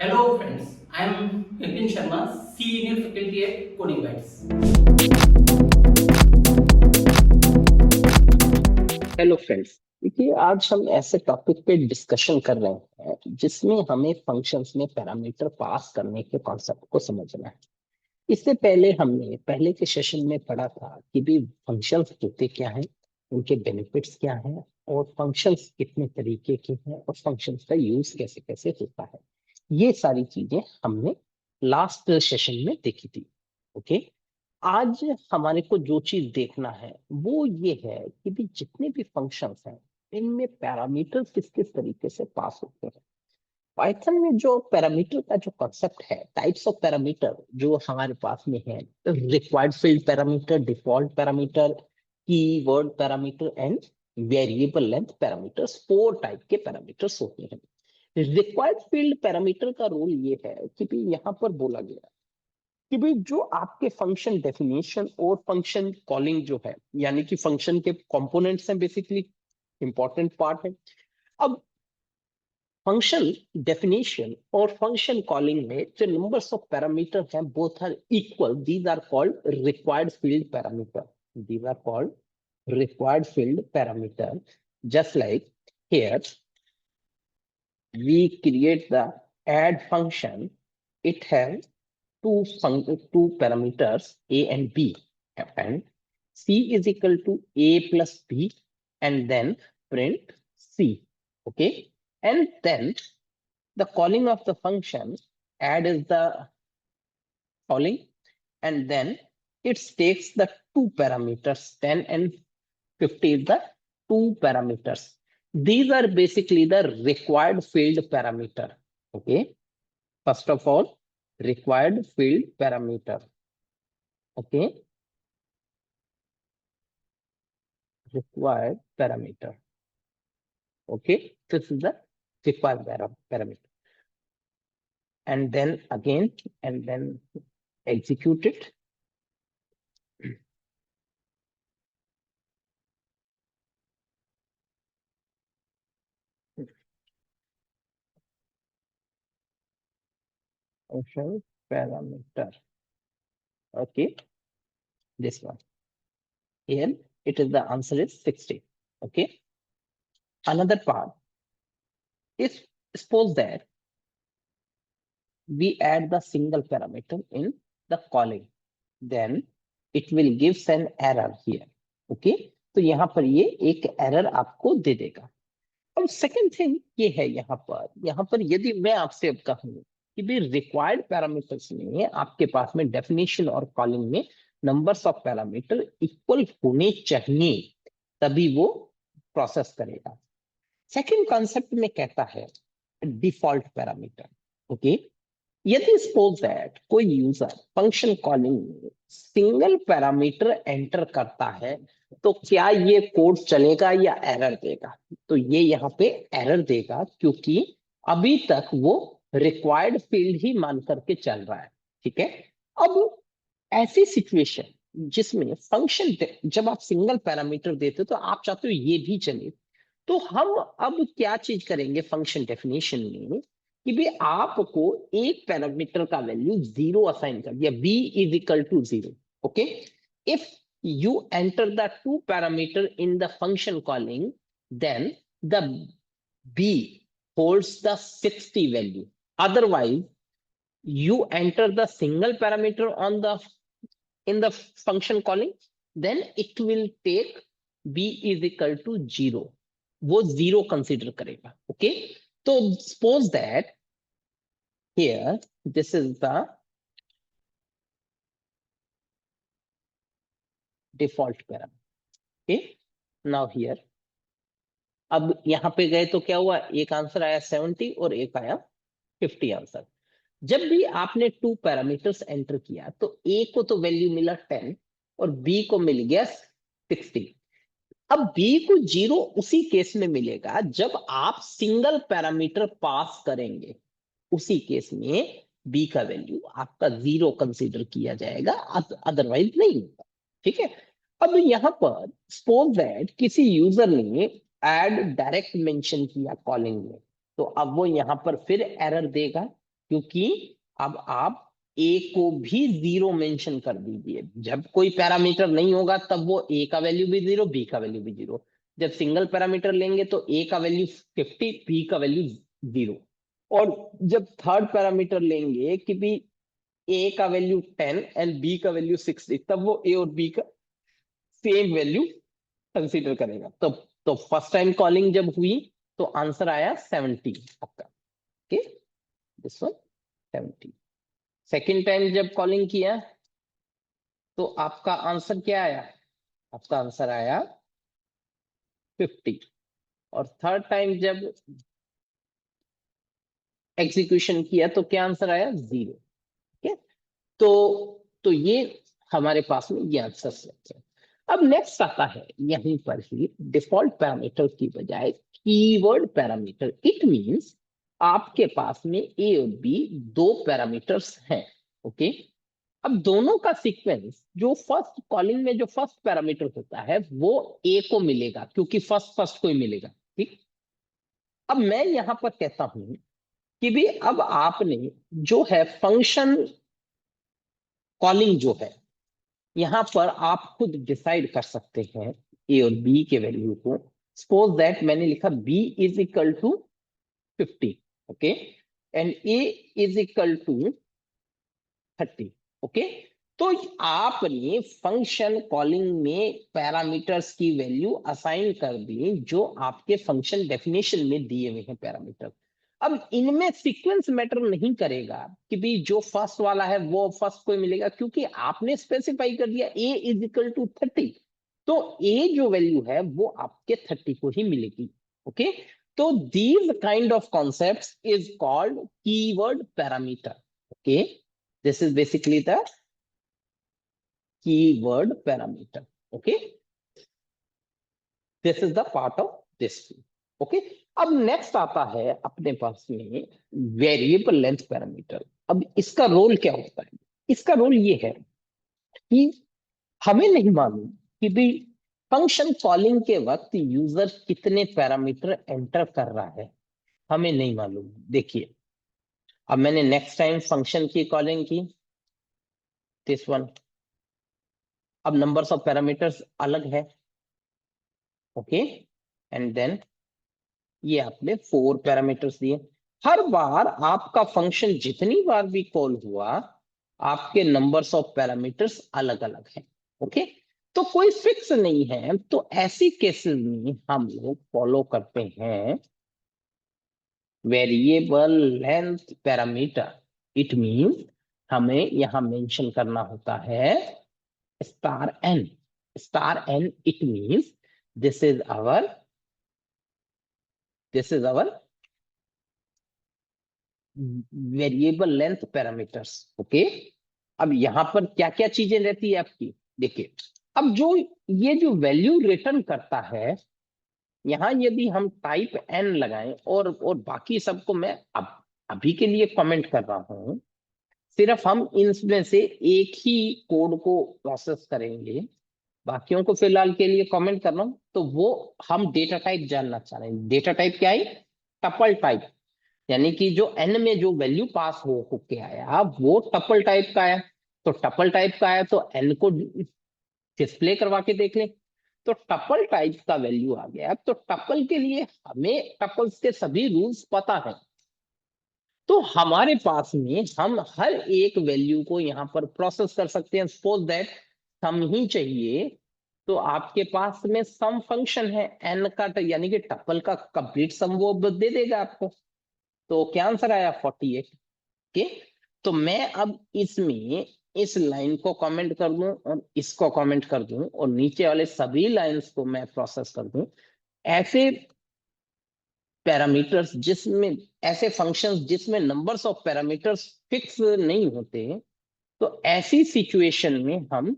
Hello friends, I am Nitin Sharma, Senior Faculty at Coding Bytes. Hello friends. देखिए, आज हम ऐसे topic पे डिस्कशन कर रहे हैं जिसमें हमें फंक्शंस में पैरामीटर पास करने के कॉन्सेप्ट को समझना है। इससे पहले हमने पहले के सेशन में पढ़ा था कि भी फंक्शंस होते क्या हैं, उनके बेनिफिट्स क्या हैं, और फंक्शंस कितने तरीके के हैं, और फंक्शंस का यूज कैसे कैसे होता है। ये सारी चीजें हमने लास्ट सेशन में देखी थी। ओके। आज हमारे को जो चीज देखना है वो ये है कि भी जितने भी फंक्शंस हैं इनमें पैरामीटर किस किस तरीके से पास होते हैं। पाइथन में जो पैरामीटर का जो कॉन्सेप्ट है, टाइप्स ऑफ पैरामीटर जो हमारे पास में है, required field parameter, default parameter, keyword parameter and variable length parameters, 4 type के पैरामीटर्स होते हैं। रिक्वायर्ड फील्ड पैरामीटर का रोल ये है कि भी यहाँ पर बोला गया कि भाई जो आपके फंक्शन डेफिनेशन और फंक्शन कॉलिंग जो है, यानी कि फंक्शन के कंपोनेंट्स हैं, बेसिकली इंपॉर्टेंट पार्ट है। अब फंक्शन डेफिनेशन और फंक्शन कॉलिंग में जो नंबर्स ऑफ पैरामीटर हैं both are equal, these are called required field parameter. These are called required field parameter. Just like here we create the add function. It has two parameters a and b, and c is equal to a plus b, and then print c. Okay. And then the calling of the function add is the calling, and then it takes the two parameters 10 and 50 is the two parameters. These are basically the required field parameter. Okay. First of all, required field parameter. Okay. Required parameter. Okay. This is the required parameter. And then again, and then execute it. Function parameter. Okay. This one. Here it is, the answer is 60. Okay. Another part is, suppose that we add the single parameter in the calling, then it will gives an error here. Okay. तो यहां पर ये एक error आपको दे देगा। अब second thing ये है, यहाँ पर यदि मैं आपसे अब कहूँ कि भी रिक्वायर्ड पैरामीटर्स में आपके पास में डेफिनेशन और कॉलिंग में नंबर्स ऑफ पैरामीटर इक्वल होने चाहिए, तभी वो प्रोसेस करेगा। सेकंड कॉन्सेप्ट में कहता है डिफॉल्ट पैरामीटर। ओके। यदि सपोज दैट कोई यूजर फंक्शन कॉलिंग में सिंगल पैरामीटर एंटर करता है, तो क्या ये कोड चलेगा या एरर देगा? तो ये यहाँ पे एरर देगा, क्योंकि अभी तक वो रिक्वायर्ड फील्ड ही मान करके चल रहा है। ठीक है। अब ऐसी सिचुएशन जिसमें फंक्शन, जब आप सिंगल पैरामीटर देते हो तो आप चाहते हो ये भी चले, तो हम अब क्या चीज करेंगे फंक्शन डेफिनेशन में कि भी आपको एक पैरामीटर का वैल्यू 0 असाइन कर दिया, b is equal to 0। Okay. If you enter the two parameter in the function calling, then the b holds the 60 value. Otherwise, you enter the single parameter on the in the function calling, then it will take b is equal to 0, वो 0 consider करेगा। Okay. तो suppose that here this is the default parameter। okay, now here अब यहां पे गए तो क्या हुआ, एक आंसर आया 70 और एक आया 50 आंसर। जब भी आपने टू पैरामीटर्स एंटर किया तो ए को तो वैल्यू मिला 10 और बी को मिल गया 60। अब बी को 0 उसी केस में मिलेगा जब आप सिंगल पैरामीटर पास करेंगे, उसी केस में बी का वैल्यू आपका 0 कंसीडर किया जाएगा, अदरवाइज नहीं होगा। ठीक है। अब यहां पर सपोज दैट किसी यूजर ने ऐड डायरेक्ट मेंशन किया कॉलिंग में, तो अब वो यहां पर फिर एरर देगा क्योंकि अब आप ए को भी जीरो मेंशन कर दीजिए। जब कोई पैरामीटर नहीं होगा तब वो ए का वैल्यू भी जीरो, बी का वैल्यू भी जीरो। जब सिंगल पैरामीटर लेंगे तो ए का वैल्यू 50, बी का वैल्यू जीरो। और जब थर्ड पैरामीटर लेंगे कि भी ए का वैल्यू 10 एंड बी का वैल्यू 60, तब वो ए और बी का सेम वैल्यू कंसीडर करेगा। तो फर्स्ट टाइम कॉलिंग जब हुई तो आंसर आया 70 आपका। Okay, this one 70। Second time जब कॉलिंग किया तो आपका आंसर क्या आया? आपका आंसर आया 50। और थर्ड टाइम जब एग्जीक्यूशन किया तो क्या आंसर आया? 0। ठीक है, तो ये हमारे पास में ये आंसर है। अब नेक्स्ट आता है यहीं पर ही डिफॉल्ट पैरामीटर की बजाय कीवर्ड पैरामीटर। इट मींस आपके पास में ए और बी दो पैरामीटर्स हैं। ओके, अब दोनों का सीक्वेंस जो फर्स्ट कॉलिंग में जो फर्स्ट पैरामीटर होता है वो ए को मिलेगा, क्योंकि फर्स्ट फर्स्ट को ही मिलेगा। ठीक, अब मैं यहां पर कहता हूं कि भी अब आपने जो है फंक्शन कॉलिंग जो है, यहां पर आप खुद डिसाइड कर सकते हैं ए और बी के वैल्यू को। सपोज दैट मैंने लिखा B is equal to 50, okay, and A is equal to 30। Okay, तो आपने फंक्शन कॉलिंग में पैरामीटर्स की वैल्यू असाइन कर दी जो आपके फंक्शन डेफिनेशन में दिए हुए हैं पैरामीटर। अब इनमें सीक्वेंस मैटर नहीं करेगा कि भी जो फर्स्ट वाला है वो फर्स्ट को ही मिलेगा, क्योंकि आपने स्पेसिफाई कर दिया ए इज इक्वल टू 30। तो ए जो वैल्यू है वो आपके 30 को ही मिलेगी। ओके, तो these kind of concepts is called keyword parameter. Okay, this is basically the keyword parameter. Okay, this is the part of this field. Okay, अब नेक्स्ट आता है अपने पास में वेरिएबल लेंथ पैरामीटर। अब इसका रोल क्या होता है? इसका रोल ये है कि हमें नहीं मालूम कि भी फंक्शन कॉलिंग के वक्त यूजर कितने पैरामीटर एंटर कर रहा है, हमें नहीं मालूम। देखिए, अब मैंने नेक्स्ट टाइम फंक्शन की कॉलिंग की, दिस वन। अब नंबर्स ऑफ पैरामीटर्स अलग है। ओके, एंड देन ये आपने 4 पैरामीटर्स दिए। हर बार आपका फंक्शन जितनी बार भी कॉल हुआ आपके नंबर्स ऑफ पैरामीटर्स अलग अलग हैं। ओके, तो कोई फिक्स नहीं है। तो ऐसी केसेस में हम लोग फॉलो करते हैं variable length parameter. It means हमें यहां मेंशन करना होता है star N. Star N it means this is our variable length parameters. Okay, अब यहां पर क्या क्या चीजें रहती है आपकी, देखिए। अब जो ये जो वैल्यू रिटर्न करता है, यहां यदि हम टाइप एन लगाएं और बाकी सबको मैं अब अभी के लिए कमेंट कर रहा हूं, सिर्फ हम इनमें से एक ही कोड को प्रोसेस करेंगे, बाकियों को फिलहाल के लिए कमेंट कर रहा हूं। तो वो हम डेटा टाइप जानना चाह रहे हैं। डेटा टाइप क्या है? टपल टाइप, यानी कि जो एन में जो वैल्यू पास हो होके आया वो टपल टाइप का है। तो टपल टाइप का है तो एन को डिस्प्ले करवा के देख लें। तो टपल टाइप का वैल्यू आ गया। तो टपल के लिए हमें टपल्स के सभी रूल्स पता है। तो हमारे पास में हम हर एक वैल्यू को यहाँ पर प्रोसेस कर सकते हैं। सपोज दैट सम ही चाहिए, तो आपके पास में सम फंक्शन है एन का, यानी कि टपल का कंप्लीट सम वो दे देगा आपको। तो क्या आंसर आया? 48। ओके, तो मैं अब इसमें इस लाइन को कमेंट कर दूं और इसको कमेंट कर दूं और नीचे वाले सभी लाइंस को मैं प्रोसेस कर दूं। ऐसे पैरामीटर्स जिसमें, ऐसे फंक्शंस जिसमें नंबर्स ऑफ पैरामीटर्स फिक्स नहीं होते, तो ऐसी सिचुएशन में हम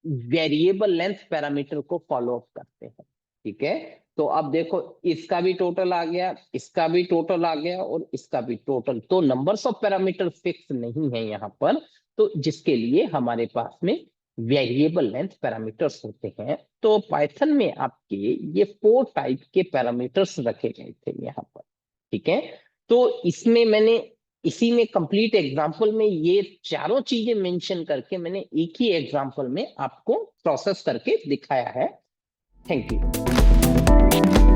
वेरिएबल लेंथ पैरामीटर को फॉलो अप करते हैं। ठीक है, तो अब देखो इसका भी टोटल आ गया, इसका भी टोटल आ गया और इसका भी टोटल। तो नंबर्स ऑफ पैरामीटर फिक्स नहीं है यहाँ पर, तो जिसके लिए हमारे पास में वेरिएबल लेंथ पैरामीटर्स होते हैं। तो पाइथन में आपके ये 4 टाइप के पैरामीटर्स रखे गए थे यहाँ पर। ठीक है, तो इसमें मैंने इसी में कंप्लीट एग्जांपल में ये चारों चीजें मेंशन करके मैंने एक ही एग्जांपल में आपको प्रोसेस करके दिखाया है। Thank you.